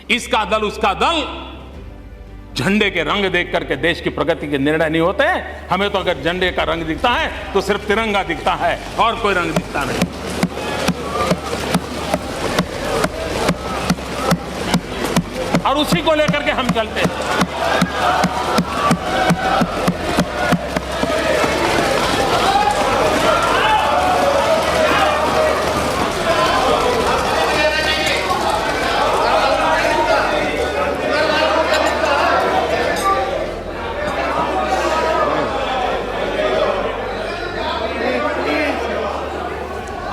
इसका दल उसका दल झंडे के रंग देख करके देश की प्रगति के निर्णय नहीं होते। हमें तो अगर झंडे का रंग दिखता है तो सिर्फ तिरंगा दिखता है और कोई रंग दिखता नहीं। और उसी को लेकर के हम चलते हैं।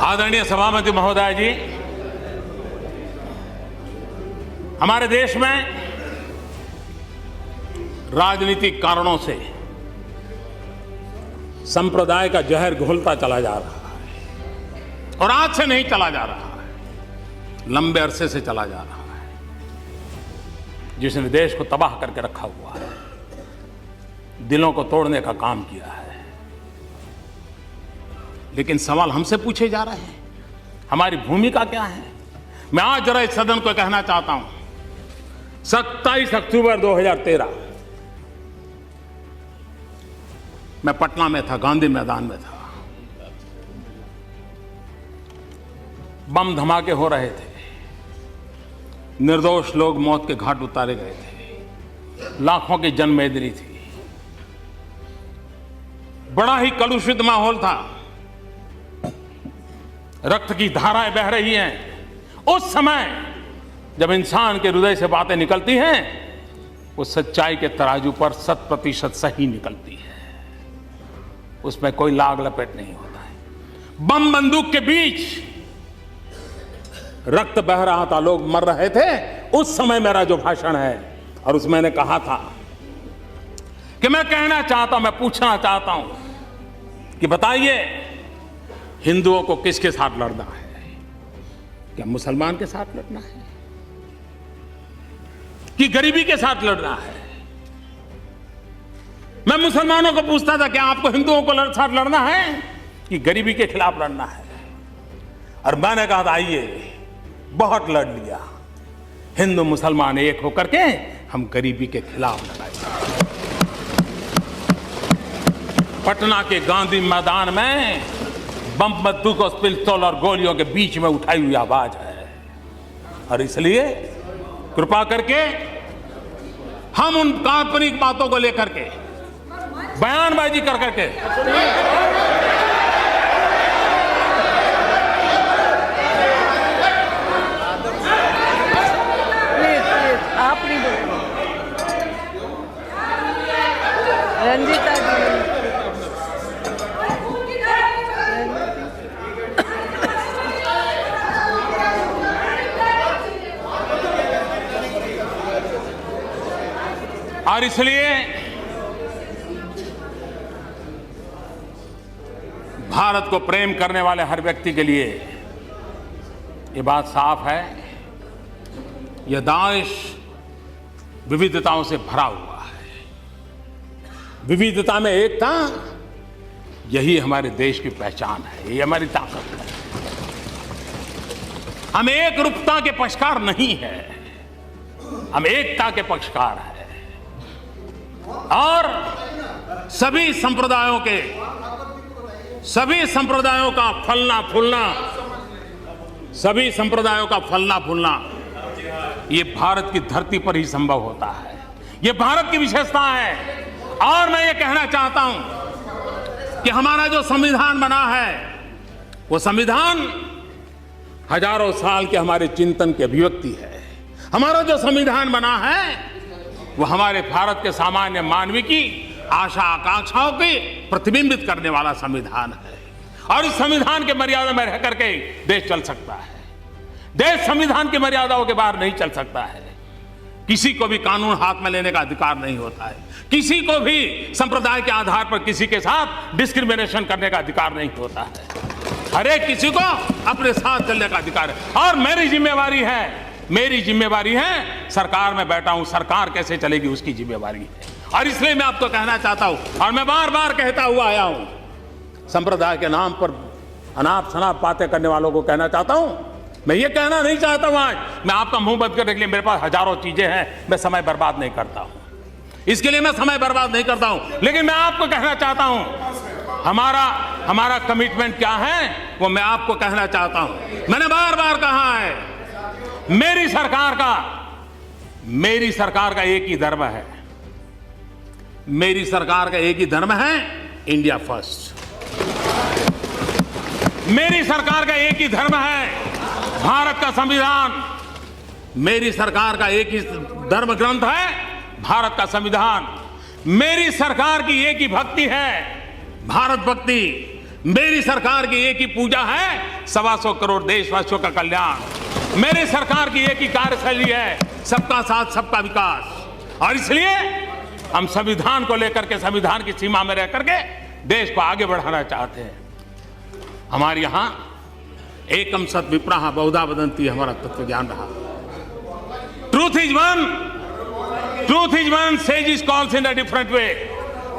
आदरणीय सभापति महोदय जी, हमारे देश में राजनीतिक कारणों से संप्रदाय का जहर घुलता चला जा रहा है और आज से नहीं चला जा रहा है, लंबे अरसे से चला जा रहा है, जिसने देश को तबाह करके रखा हुआ है, दिलों को तोड़ने का काम किया है। लेकिन सवाल हमसे पूछे जा रहे हैं, हमारी भूमिका क्या है? मैं आज जरा इस सदन को कहना चाहता हूं, 27 अक्टूबर 2013 मैं पटना में था, गांधी मैदान में था। बम धमाके हो रहे थे, निर्दोष लोग मौत के घाट उतारे गए थे, लाखों की जनमेदनी थी, बड़ा ही कलुषित माहौल था, रक्त की धाराएं बह रही हैं। उस समय जब इंसान के हृदय से बातें निकलती हैं, वो सच्चाई के तराजू पर 100% सही निकलती है, उसमें कोई लाग लपेट नहीं होता है। बम बंदूक के बीच रक्त बह रहा था, लोग मर रहे थे। उस समय मेरा जो भाषण है, और उसमें मैंने कहा था कि मैं कहना चाहता हूं, मैं पूछना चाहता हूं कि बताइए, हिंदुओं को किसके साथ लड़ना है? क्या मुसलमान के साथ लड़ना है कि गरीबी के साथ लड़ना है? मैं मुसलमानों को पूछता था, क्या आपको हिंदुओं को साथ लड़ना है कि गरीबी के खिलाफ लड़ना है? और मैंने कहा था, आइए, बहुत लड़ लिया, हिंदू मुसलमान एक होकर के हम गरीबी के खिलाफ लड़ाएंगे। पटना के गांधी मैदान में बम बंदूक और पिस्तौल और गोलियों के बीच में उठाई हुई आवाज है, और इसलिए कृपा करके हम उन काल्पनिक बातों को लेकर के बयानबाजी कर करके आप नहीं बोलेंगे। रंजीता जी, और इसलिए भारत को प्रेम करने वाले हर व्यक्ति के लिए ये बात साफ है, यह देश विविधताओं से भरा हुआ है। विविधता में एकता, यही हमारे देश की पहचान है, यही हमारी ताकत है। हम एक रूपता के पक्षकार नहीं है, हम एकता के पक्षकार हैं। और सभी संप्रदायों का फलना फूलना ये भारत की धरती पर ही संभव होता है, ये भारत की विशेषता है। और मैं ये कहना चाहता हूं कि हमारा जो संविधान बना है, वो संविधान हजारों साल के हमारे चिंतन की अभिव्यक्ति है। हमारा जो संविधान बना है, वो हमारे भारत के सामान्य मानवी की आशा आकांक्षाओं की प्रतिबिंबित करने वाला संविधान है। और इस संविधान के मर्यादा में रह करके देश चल सकता है। देश संविधान की मर्यादाओं के बाहर नहीं चल सकता है। किसी को भी कानून हाथ में लेने का अधिकार नहीं होता है, किसी को भी संप्रदाय के आधार पर किसी के साथ डिस्क्रिमिनेशन करने का अधिकार नहीं होता है। हर एक किसी को अपने साथ चलने का अधिकार है। और मेरी जिम्मेवारी है, सरकार में बैठा हूं, सरकार कैसे चलेगी उसकी जिम्मेवारी है। और इसलिए मैं आपको कहना चाहता हूं, और मैं बार बार कहता हुआ आया हूं, संप्रदाय के नाम पर अनाप शनाप बातें करने वालों को कहना चाहता हूं मैं ये कहना नहीं चाहता हूं आज, मैं आपका मुंह बंद करने के लिए मेरे पास हजारों चीजें हैं, मैं समय बर्बाद नहीं करता हूं, इसके लिए मैं समय बर्बाद नहीं करता हूं। लेकिन मैं आपको कहना चाहता हूं, हमारा कमिटमेंट क्या है वो मैं आपको कहना चाहता हूं। मैंने बार बार कहा है, मेरी सरकार का एक ही धर्म है, मेरी सरकार का एक ही धर्म है, इंडिया फर्स्ट। मेरी सरकार का एक ही धर्म है, भारत का संविधान। मेरी सरकार का एक ही धर्म ग्रंथ है, भारत का संविधान। मेरी सरकार की एक ही भक्ति है, भारत भक्ति। मेरी सरकार की एक ही पूजा है, 125 करोड़ देशवासियों का कल्याण। मेरी सरकार की एक ही कार्यशैली है, सबका साथ सबका विकास। और इसलिए हम संविधान को लेकर के, संविधान की सीमा में रह करके देश को आगे बढ़ाना चाहते हैं। हमारे यहां एकम सत विप्रः बहुधा वदन्ति हमारा तत्व ज्ञान रहा। Truth is one, says calls in a different way.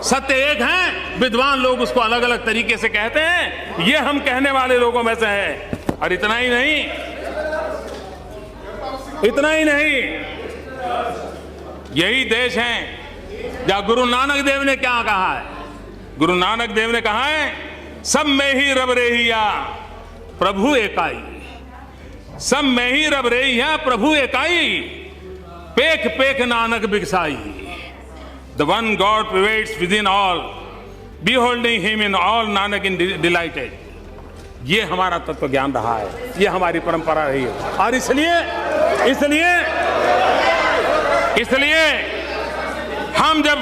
सत्य एक है, विद्वान लोग उसको अलग अलग तरीके से कहते हैं। ये हम कहने वाले लोगों में से है। और इतना ही नहीं, यही देश है जहां गुरु नानक देव ने क्या कहा है। गुरु नानक देव ने कहा है, सब में ही रब रेहिया प्रभु एकाई। सब में ही रब रेहिया प्रभु एकाई, पेख पेख नानक बिगसाई। The one God pervades within all, beholding him in all Nanak in delighted. ये हमारा तत्व ज्ञान रहा है, ये हमारी परंपरा रही है। और इसलिए हम जब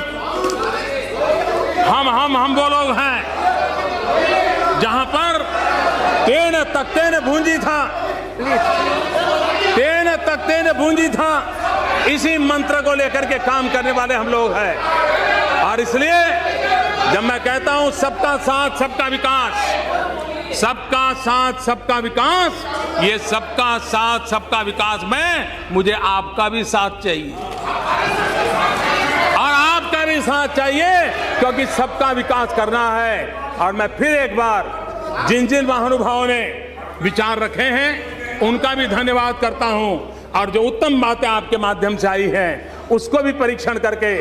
हम वो लोग हैं जहां पर तेन तख्ते ने भूंजी था, इसी मंत्र को लेकर के काम करने वाले हम लोग हैं। और इसलिए जब मैं कहता हूं सबका साथ सबका विकास, सबका साथ सबका विकास, ये सबका साथ सबका विकास में मुझे आपका भी साथ चाहिए और आपका भी साथ चाहिए, क्योंकि सबका विकास करना है। और मैं फिर एक बार जिन महानुभावों ने विचार रखे हैं उनका भी धन्यवाद करता हूं। और जो उत्तम बातें आपके माध्यम से आई हैं उसको भी परीक्षण करके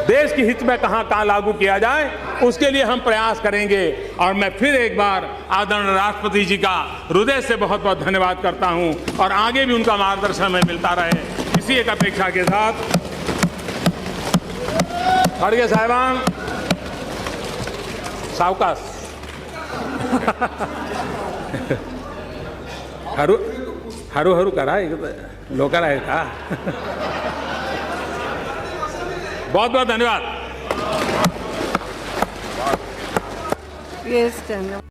देश के हित में कहां लागू किया जाए, उसके लिए हम प्रयास करेंगे। और मैं फिर एक बार आदरणीय राष्ट्रपति जी का हृदय से बहुत बहुत धन्यवाद करता हूं और आगे भी उनका मार्गदर्शन हमें मिलता रहे, इसी एक अपेक्षा के साथ। खड़गे साहिबान, सावकाश। हरू करा लोकर है का। बहुत बहुत धन्यवाद। Yes, धन्यवाद।